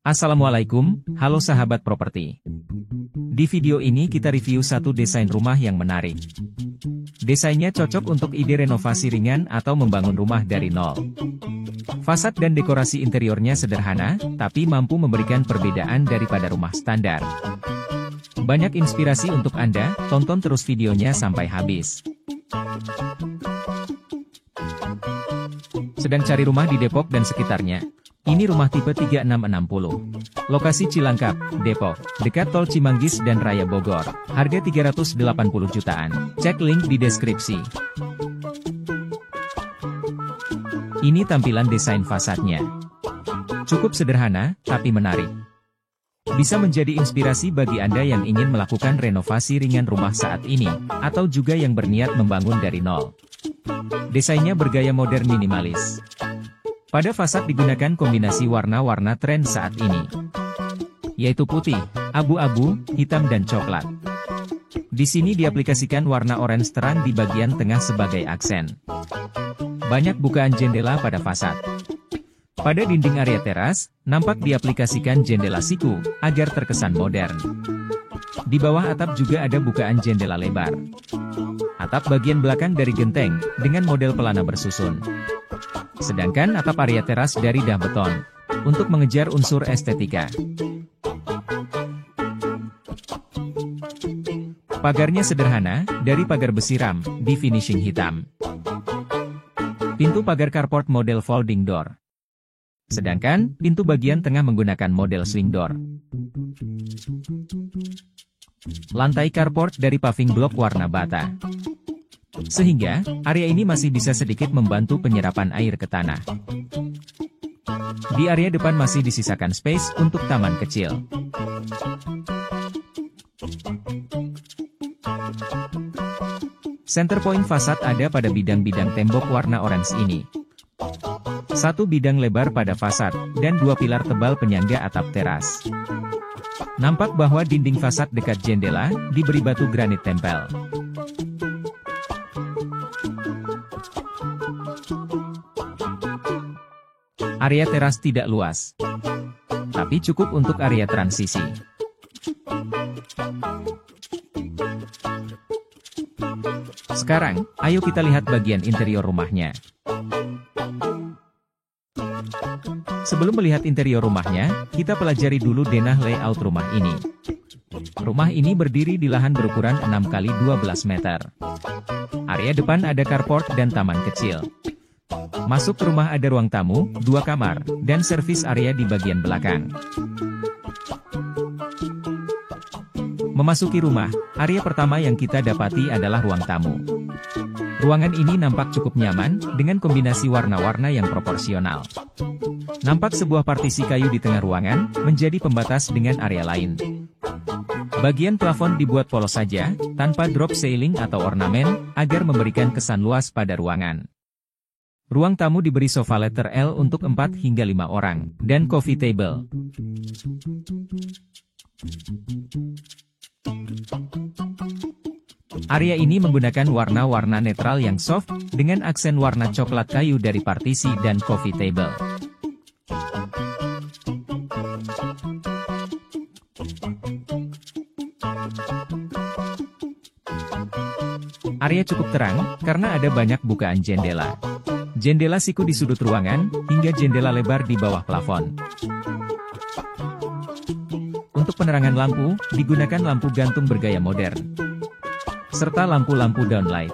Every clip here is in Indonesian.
Assalamualaikum, halo sahabat properti. Di video ini kita review satu desain rumah yang menarik. Desainnya cocok untuk ide renovasi ringan atau membangun rumah dari nol. Fasad dan dekorasi interiornya sederhana, tapi mampu memberikan perbedaan daripada rumah standar. Banyak inspirasi untuk Anda, tonton terus videonya sampai habis. Sedang cari rumah di Depok dan sekitarnya? Ini rumah tipe 3660. Lokasi Cilangkap, Depok, dekat Tol Cimanggis dan Raya Bogor. Harga 380 jutaan. Cek link di deskripsi. Ini tampilan desain fasadnya. Cukup sederhana, tapi menarik. Bisa menjadi inspirasi bagi Anda yang ingin melakukan renovasi ringan rumah saat ini, atau juga yang berniat membangun dari nol. Desainnya bergaya modern minimalis. Pada fasad digunakan kombinasi warna-warna tren saat ini, yaitu putih, abu-abu, hitam dan coklat. Di sini diaplikasikan warna orange terang di bagian tengah sebagai aksen. Banyak bukaan jendela pada fasad. Pada dinding area teras, nampak diaplikasikan jendela siku, agar terkesan modern. Di bawah atap juga ada bukaan jendela lebar. Atap bagian belakang dari genteng, dengan model pelana bersusun. Sedangkan atap area teras dari dah beton, untuk mengejar unsur estetika. Pagarnya sederhana, dari pagar besi ram, di finishing hitam. Pintu pagar carport model folding door. Sedangkan, pintu bagian tengah menggunakan model swing door. Lantai carport dari paving block warna bata. Sehingga, area ini masih bisa sedikit membantu penyerapan air ke tanah. Di area depan masih disisakan space untuk taman kecil. Center point fasad ada pada bidang-bidang tembok warna orange ini. Satu bidang lebar pada fasad, dan dua pilar tebal penyangga atap teras. Nampak bahwa dinding fasad dekat jendela, diberi batu granit tempel. Area teras tidak luas, tapi cukup untuk area transisi. Sekarang, ayo kita lihat bagian interior rumahnya. Sebelum melihat interior rumahnya, kita pelajari dulu denah layout rumah ini. Rumah ini berdiri di lahan berukuran 6x12 meter. Area depan ada carport dan taman kecil. Masuk ke rumah ada ruang tamu, 2 kamar, dan servis area di bagian belakang. Memasuki rumah, area pertama yang kita dapati adalah ruang tamu. Ruangan ini nampak cukup nyaman, dengan kombinasi warna-warna yang proporsional. Nampak sebuah partisi kayu di tengah ruangan, menjadi pembatas dengan area lain. Bagian plafon dibuat polos saja, tanpa drop ceiling atau ornamen, agar memberikan kesan luas pada ruangan. Ruang tamu diberi sofa letter L untuk 4 hingga 5 orang, dan coffee table. Area ini menggunakan warna-warna netral yang soft, dengan aksen warna coklat kayu dari partisi dan coffee table. Area cukup terang, karena ada banyak bukaan jendela. Jendela siku di sudut ruangan, hingga jendela lebar di bawah plafon. Untuk penerangan lampu, digunakan lampu gantung bergaya modern. Serta lampu-lampu downlight.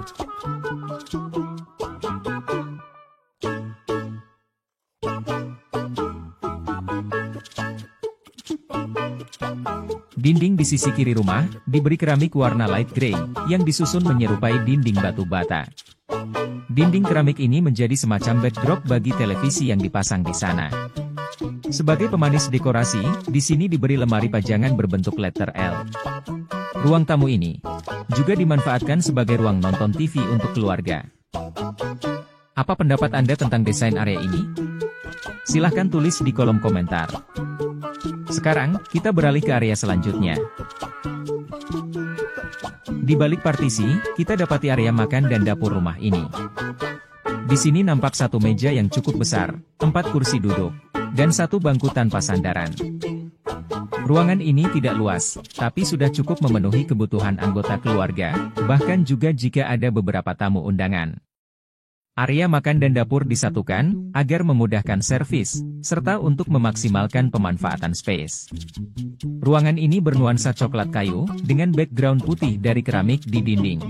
Dinding di sisi kiri rumah, diberi keramik warna light grey, yang disusun menyerupai dinding batu bata. Dinding keramik ini menjadi semacam backdrop bagi televisi yang dipasang di sana. Sebagai pemanis dekorasi, di sini diberi lemari pajangan berbentuk letter L. Ruang tamu ini juga dimanfaatkan sebagai ruang nonton TV untuk keluarga. Apa pendapat Anda tentang desain area ini? Silahkan tulis di kolom komentar. Sekarang, kita beralih ke area selanjutnya. Di balik partisi, kita dapati area makan dan dapur rumah ini. Di sini nampak satu meja yang cukup besar, 4 kursi duduk, dan satu bangku tanpa sandaran. Ruangan ini tidak luas, tapi sudah cukup memenuhi kebutuhan anggota keluarga, bahkan juga jika ada beberapa tamu undangan. Area makan dan dapur disatukan, agar memudahkan servis, serta untuk memaksimalkan pemanfaatan space. Ruangan ini bernuansa coklat kayu, dengan background putih dari keramik di dinding.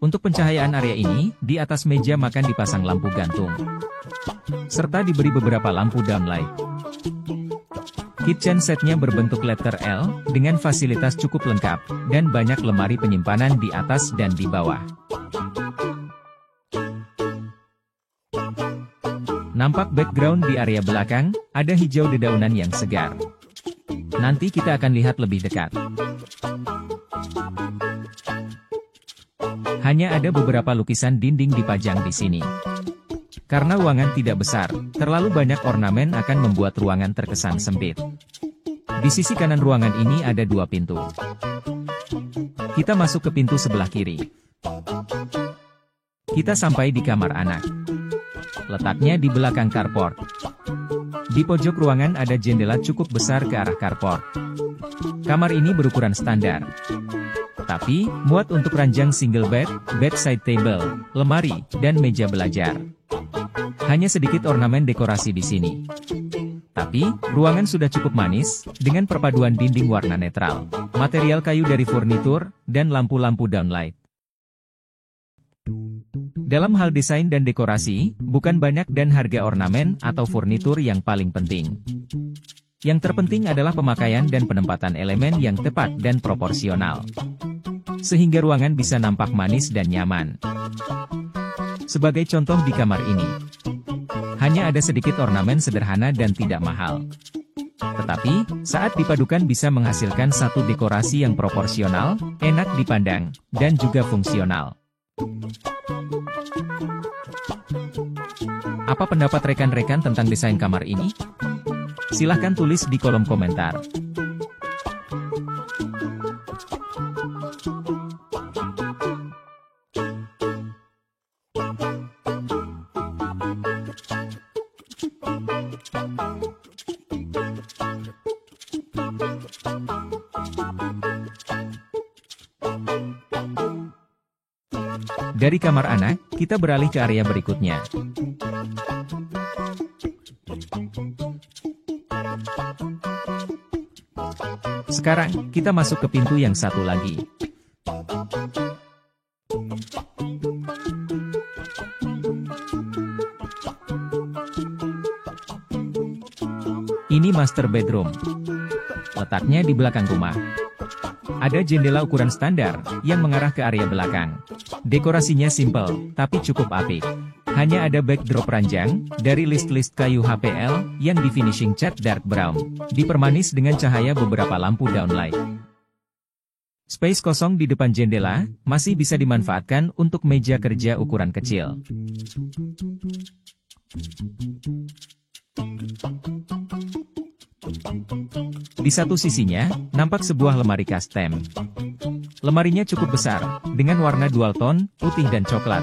Untuk pencahayaan area ini, di atas meja makan dipasang lampu gantung, serta diberi beberapa lampu downlight. Kitchen setnya berbentuk letter L, dengan fasilitas cukup lengkap, dan banyak lemari penyimpanan di atas dan di bawah. Nampak background di area belakang, ada hijau dedaunan yang segar. Nanti kita akan lihat lebih dekat. Hanya ada beberapa lukisan dinding dipajang di sini. Karena ruangan tidak besar, terlalu banyak ornamen akan membuat ruangan terkesan sempit. Di sisi kanan ruangan ini ada dua pintu. Kita masuk ke pintu sebelah kiri. Kita sampai di kamar anak. Letaknya di belakang carport. Di pojok ruangan ada jendela cukup besar ke arah carport. Kamar ini berukuran standar, tapi muat untuk ranjang single bed, bedside table, lemari, dan meja belajar. Hanya sedikit ornamen dekorasi di sini. Tapi, ruangan sudah cukup manis, dengan perpaduan dinding warna netral, material kayu dari furnitur, dan lampu-lampu downlight. Dalam hal desain dan dekorasi, bukan banyak dan harga ornamen atau furnitur yang paling penting. Yang terpenting adalah pemakaian dan penempatan elemen yang tepat dan proporsional, sehingga ruangan bisa nampak manis dan nyaman. Sebagai contoh di kamar ini, hanya ada sedikit ornamen sederhana dan tidak mahal. Tetapi, saat dipadukan bisa menghasilkan satu dekorasi yang proporsional, enak dipandang, dan juga fungsional. Apa pendapat rekan-rekan tentang desain kamar ini? Silahkan tulis di kolom komentar. Dari kamar anak, kita beralih ke area berikutnya. Sekarang, kita masuk ke pintu yang satu lagi. Ini master bedroom. Letaknya di belakang rumah. Ada jendela ukuran standar, yang mengarah ke area belakang. Dekorasinya simpel, tapi cukup apik. Hanya ada backdrop ranjang, dari list-list kayu HPL, yang di finishing cat dark brown, dipermanis dengan cahaya beberapa lampu downlight. Space kosong di depan jendela, masih bisa dimanfaatkan untuk meja kerja ukuran kecil. Di satu sisinya, nampak sebuah lemari custom. Lemarinya cukup besar, dengan warna dual tone, putih dan coklat.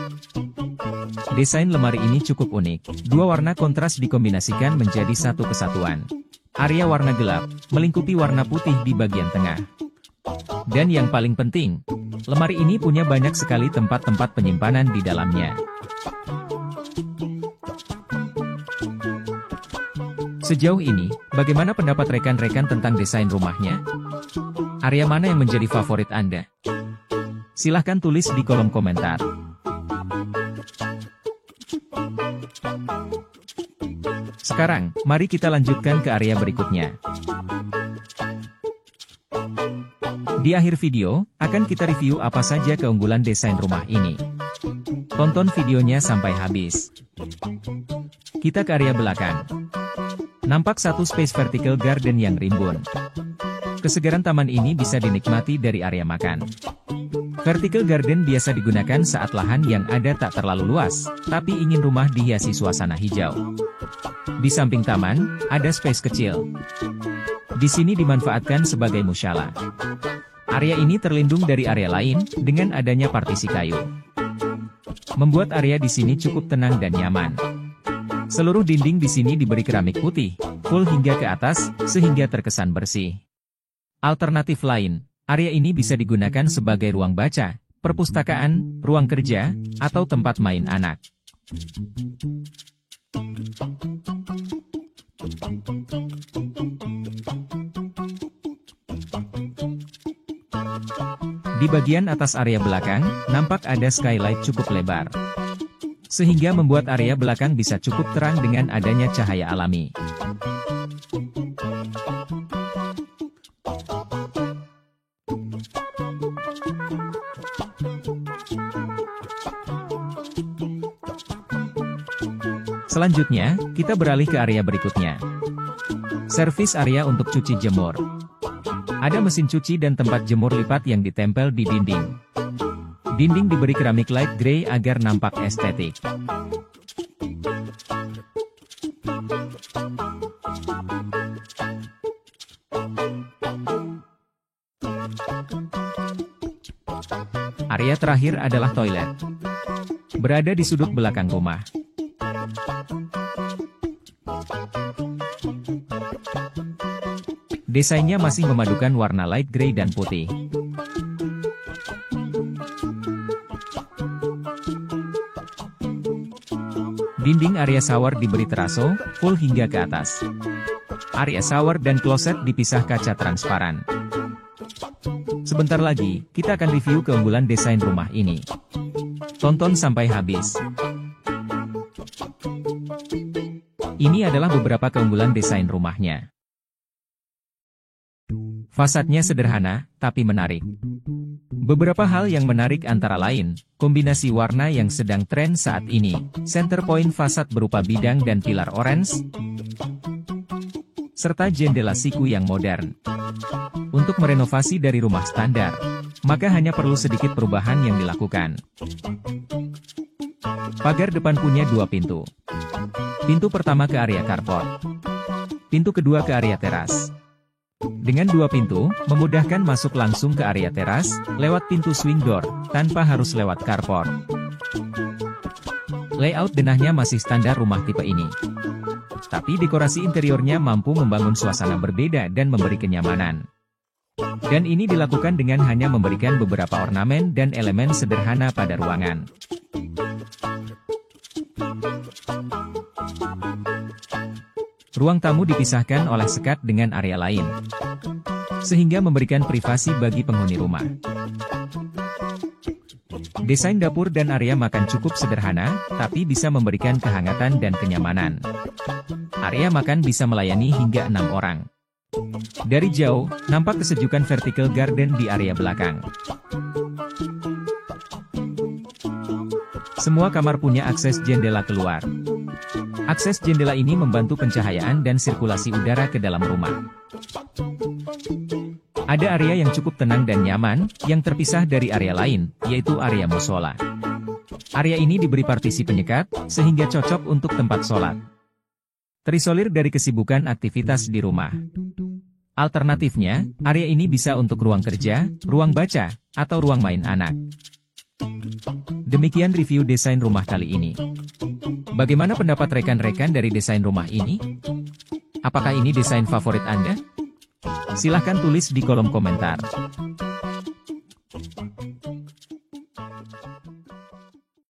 Desain lemari ini cukup unik, dua warna kontras dikombinasikan menjadi satu kesatuan. Area warna gelap, melingkupi warna putih di bagian tengah. Dan yang paling penting, lemari ini punya banyak sekali tempat-tempat penyimpanan di dalamnya. Sejauh ini, bagaimana pendapat rekan-rekan tentang desain rumahnya? Area mana yang menjadi favorit Anda? Silahkan tulis di kolom komentar. Sekarang, mari kita lanjutkan ke area berikutnya. Di akhir video, akan kita review apa saja keunggulan desain rumah ini. Tonton videonya sampai habis. Kita ke area belakang. Nampak satu space vertical garden yang rimbun. Kesegaran taman ini bisa dinikmati dari area makan. Vertical garden biasa digunakan saat lahan yang ada tak terlalu luas, tapi ingin rumah dihiasi suasana hijau. Di samping taman, ada space kecil. Di sini dimanfaatkan sebagai musyalah. Area ini terlindung dari area lain, dengan adanya partisi kayu. Membuat area di sini cukup tenang dan nyaman. Seluruh dinding di sini diberi keramik putih, full hingga ke atas, sehingga terkesan bersih. Alternatif lain, area ini bisa digunakan sebagai ruang baca, perpustakaan, ruang kerja, atau tempat main anak. Di bagian atas area belakang, nampak ada skylight cukup lebar. Sehingga membuat area belakang bisa cukup terang dengan adanya cahaya alami. Selanjutnya, kita beralih ke area berikutnya. Servis area untuk cuci jemur. Ada mesin cuci dan tempat jemur lipat yang ditempel di dinding. Dinding diberi keramik light grey agar nampak estetik. Area terakhir adalah toilet. Berada di sudut belakang rumah. Desainnya masih memadukan warna light grey dan putih. Dinding area shower diberi teraso, full hingga ke atas. Area shower dan kloset dipisah kaca transparan. Sebentar lagi, kita akan review keunggulan desain rumah ini. Tonton sampai habis. Ini adalah beberapa keunggulan desain rumahnya. Fasadnya sederhana, tapi menarik. Beberapa hal yang menarik antara lain, kombinasi warna yang sedang tren saat ini, center point fasad berupa bidang dan pilar orange, serta jendela siku yang modern. Untuk merenovasi dari rumah standar, maka hanya perlu sedikit perubahan yang dilakukan. Pagar depan punya 2 pintu. Pintu pertama ke area carport. Pintu kedua ke area teras. Dengan 2 pintu, memudahkan masuk langsung ke area teras, lewat pintu swing door, tanpa harus lewat carport. Layout denahnya masih standar rumah tipe ini. Tapi dekorasi interiornya mampu membangun suasana berbeda dan memberi kenyamanan. Dan ini dilakukan dengan hanya memberikan beberapa ornamen dan elemen sederhana pada ruangan. Ruang tamu dipisahkan oleh sekat dengan area lain, sehingga memberikan privasi bagi penghuni rumah. Desain dapur dan area makan cukup sederhana, tapi bisa memberikan kehangatan dan kenyamanan. Area makan bisa melayani hingga 6 orang. Dari jauh, nampak kesejukan vertical garden di area belakang. Semua kamar punya akses jendela keluar. Akses jendela ini membantu pencahayaan dan sirkulasi udara ke dalam rumah. Ada area yang cukup tenang dan nyaman, yang terpisah dari area lain, yaitu area musola. Area ini diberi partisi penyekat, sehingga cocok untuk tempat sholat. Terisolir dari kesibukan aktivitas di rumah. Alternatifnya, area ini bisa untuk ruang kerja, ruang baca, atau ruang main anak. Demikian review desain rumah kali ini. Bagaimana pendapat rekan-rekan dari desain rumah ini? Apakah ini desain favorit Anda? Silahkan tulis di kolom komentar.